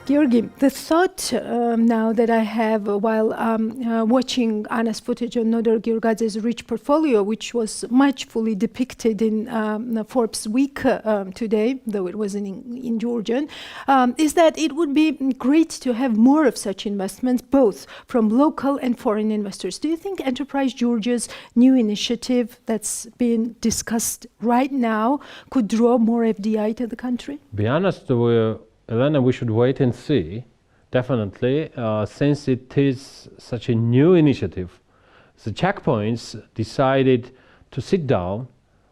Georgi, the thought now that I have while watching Anna's footage on Nodor Giorgadze's rich portfolio, which was much fully depicted in Forbes Week today, though it was in Georgian, is that it would be great to have more of such investments, both from local and foreign investors. Do you think Enterprise Georgia's new initiative that's been discussed right now could draw more FDI to the country? Be honest, Elena, we should wait and see, definitely, since it is such a new initiative. The checkpoints decided to sit down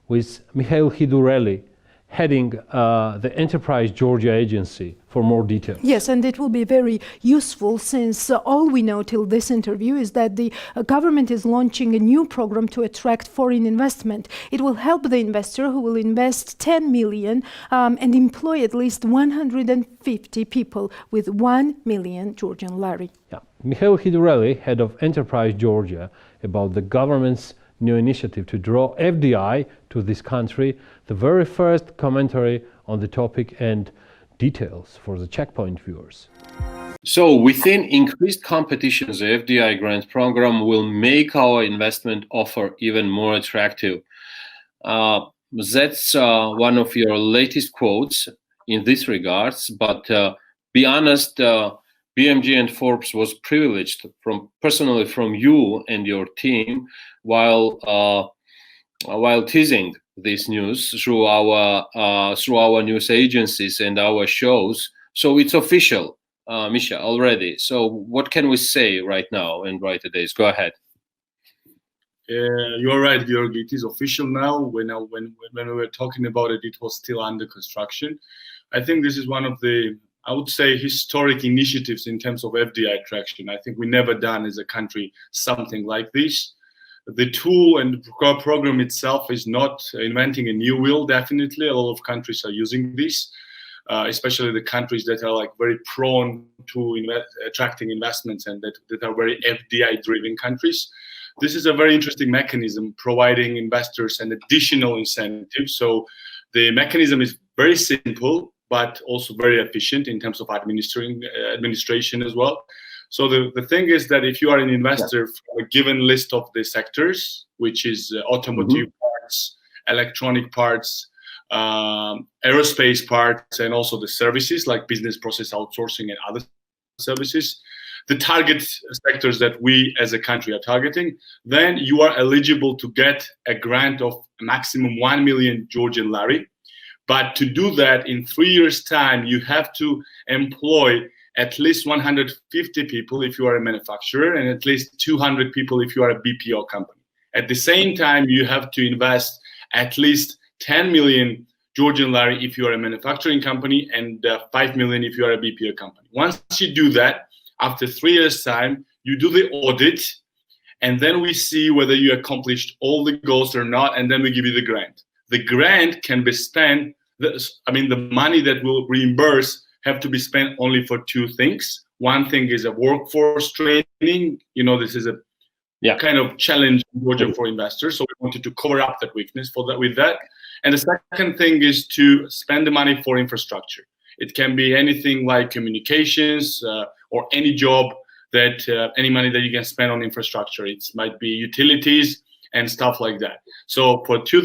with Mikheil Khidureli, heading the Enterprise Georgia agency, for more details. Yes, and it will be very useful since all we know till this interview is that the government is launching a new program to attract foreign investment. It will help the investor who will invest 10 million and employ at least 150 people with 1 million Georgian lari. Yeah. Mikheil Khidureli, head of Enterprise Georgia, about the government's new initiative to draw FDI to this country, the very first commentary on the topic and details for the checkpoint viewers. So within increased competition, the FDI grant program will make our investment offer even more attractive. That's one of your latest quotes in this regards, but be honest, BMG and Forbes was privileged personally from you and your team while teasing this news through our news agencies and our shows. So it's official, Misha, already. So what can we say right now and right today? Go ahead. You're right, Georgi. It is official now. When we were talking about it, it was still under construction. I think this is one of the, I would say, historic initiatives in terms of FDI attraction. I think we never done as a country something like this. The tool and program itself is not inventing a new wheel, definitely. A lot of countries are using this, especially the countries that are like very prone to attracting investments and that are very FDI-driven countries. This is a very interesting mechanism, providing investors an additional incentive. So the mechanism is very simple, but also very efficient in terms of administration as well. So the thing is that if you are an investor from a given list of the sectors, which is automotive parts, electronic parts, aerospace parts, and also the services like business process outsourcing and other services, the target sectors that we as a country are targeting, then you are eligible to get a grant of a maximum 1 million Georgian lari. But to do that in 3 years' time, you have to employ at least 150 people if you are a manufacturer and at least 200 people if you are a BPO company. At the same time, you have to invest at least 10 million Georgian lari if you are a manufacturing company and 5 million if you are a BPO company. Once you do that, after 3 years' time, you do the audit, and then we see whether you accomplished all the goals or not, and then we give you the grant. The grant can be spent, the money that will reimburse have to be spent only for two things. One thing is a workforce training. You know, this is a kind of challenge in Georgia for investors. So we wanted to cover up that weakness with that. And the second thing is to spend the money for infrastructure. It can be anything like communications or any job that any money that you can spend on infrastructure. It might be utilities and stuff like that. So for to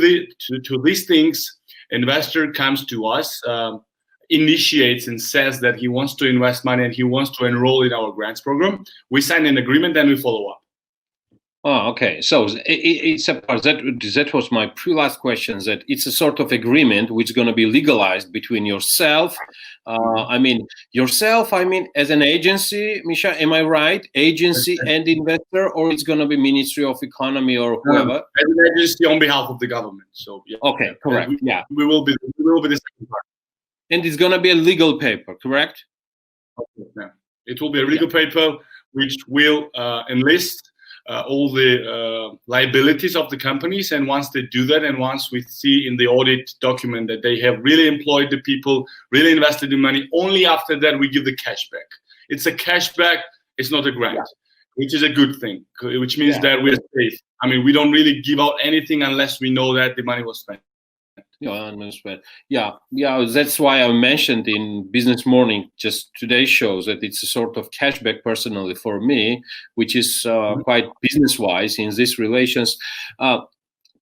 these things, investor comes to us, initiates and says that he wants to invest money and he wants to enroll in our grants program. We sign an agreement, then we follow up. Oh, okay. So it's a part that was my last question. That it's a sort of agreement which is going to be legalized between yourself. As an agency, Misha, am I right? Agency and investor, or it's going to be Ministry of Economy or whoever? As an agency on behalf of the government. So yeah. Okay, correct. We will be the second part. And it's going to be a legal paper, correct? Okay, yeah. It will be a legal paper which will enlist all the liabilities of the companies, and once they do that, and once we see in the audit document that they have really employed the people, really invested in money, only after that we give the cash back. It's a cash back, it's not a grant, which is a good thing, which means that we're safe. I mean, we don't really give out anything unless we know that the money was spent. Yeah. That's why I mentioned in Business Morning just today's shows that it's a sort of cashback personally for me, which is quite business-wise in these relations.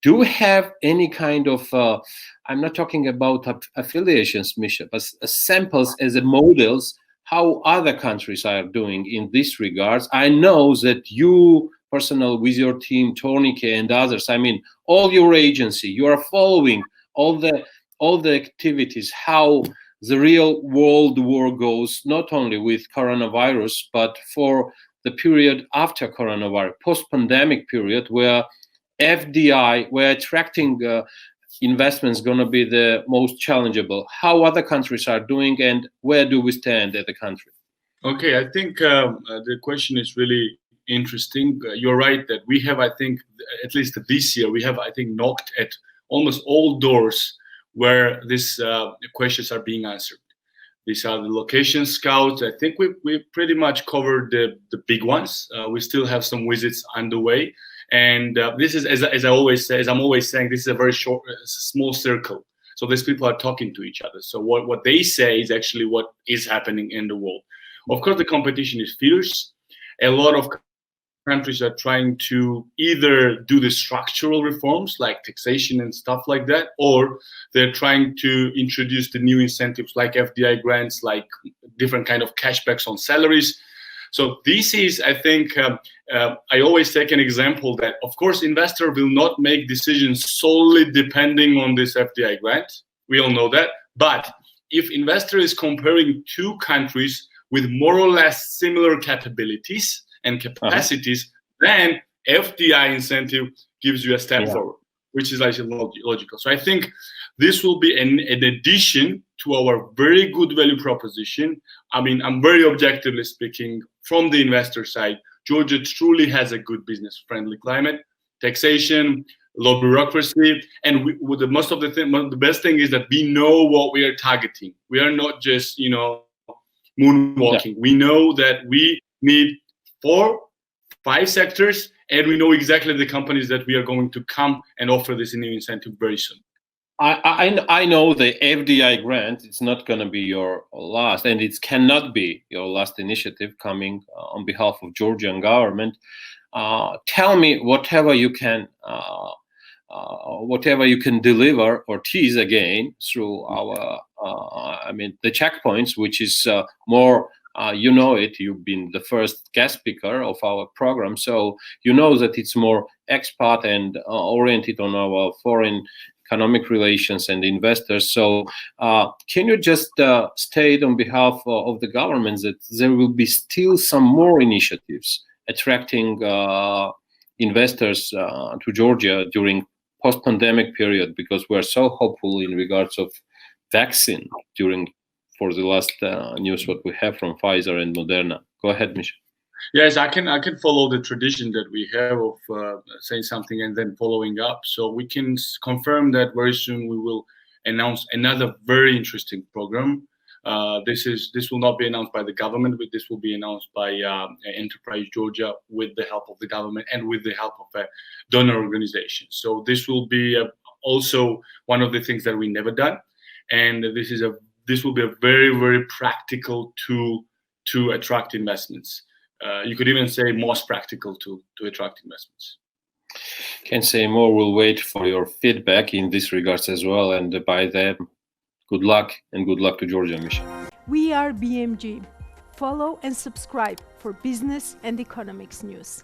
Do we have any kind of I'm not talking about affiliations, Misha, but samples as a models how other countries are doing in this regards? I know that you personal with your team, Tornike and others, I mean, all your agency, you are following all the activities, how the real world war goes, not only with coronavirus, but for the period after coronavirus, post-pandemic period, where FDI, where attracting investments going to be the most challengeable. How other countries are doing, and where do we stand as a country? Okay, I think the question is really interesting. You're right that we have, I think, at least this year, we have, I think, knocked at almost all doors where these questions are being answered. These are the location scouts. I think we pretty much covered the big ones. We still have some visits underway. And this is, as I always say, as I'm always saying, this is a very short, small circle. So these people are talking to each other. So what they say is actually what is happening in the world. Of course, the competition is fierce. A lot of countries are trying to either do the structural reforms like taxation and stuff like that, or they're trying to introduce the new incentives like FDI grants, like different kind of cashbacks on salaries. So this is, I think, I always take an example that, of course, investor will not make decisions solely depending on this FDI grant. We all know that. But if investor is comparing two countries with more or less similar capabilities and capacities, then FDI incentive gives you a step forward, which is actually logical. So I think this will be an addition to our very good value proposition. I mean, I'm very objectively speaking, from the investor side, Georgia truly has a good business-friendly climate, taxation, low bureaucracy, and the best thing is that we know what we are targeting. We are not just, moonwalking. Yeah. We know that we need 4-5 sectors, and we know exactly the companies that we are going to come and offer this new incentive very soon. I know the FDI grant, it's not going to be your last, and it cannot be your last initiative coming on behalf of Georgian government. Tell me whatever you can deliver or tease again through our, the checkpoints, which is more, you've been the first guest speaker of our program, so you know that it's more expat and oriented on our foreign economic relations and investors. So can you just state on behalf of the government that there will be still some more initiatives attracting investors to Georgia during post-pandemic period, because we're so hopeful in regards of vaccine for the last news what we have from Pfizer and Moderna. Go ahead, Misha. Yes, I can follow the tradition that we have of saying something and then following up. So we can confirm that very soon we will announce another very interesting program. This will not be announced by the government, but this will be announced by Enterprise Georgia with the help of the government and with the help of a donor organization. So this will be also one of the things that we never done, and this will be a very, very practical tool to attract investments. You could even say most practical to attract investments. Can't say more. We'll wait for your feedback in this regards as well. And by then, good luck to Georgia, Misha. We are BMG. Follow and subscribe for business and economics news.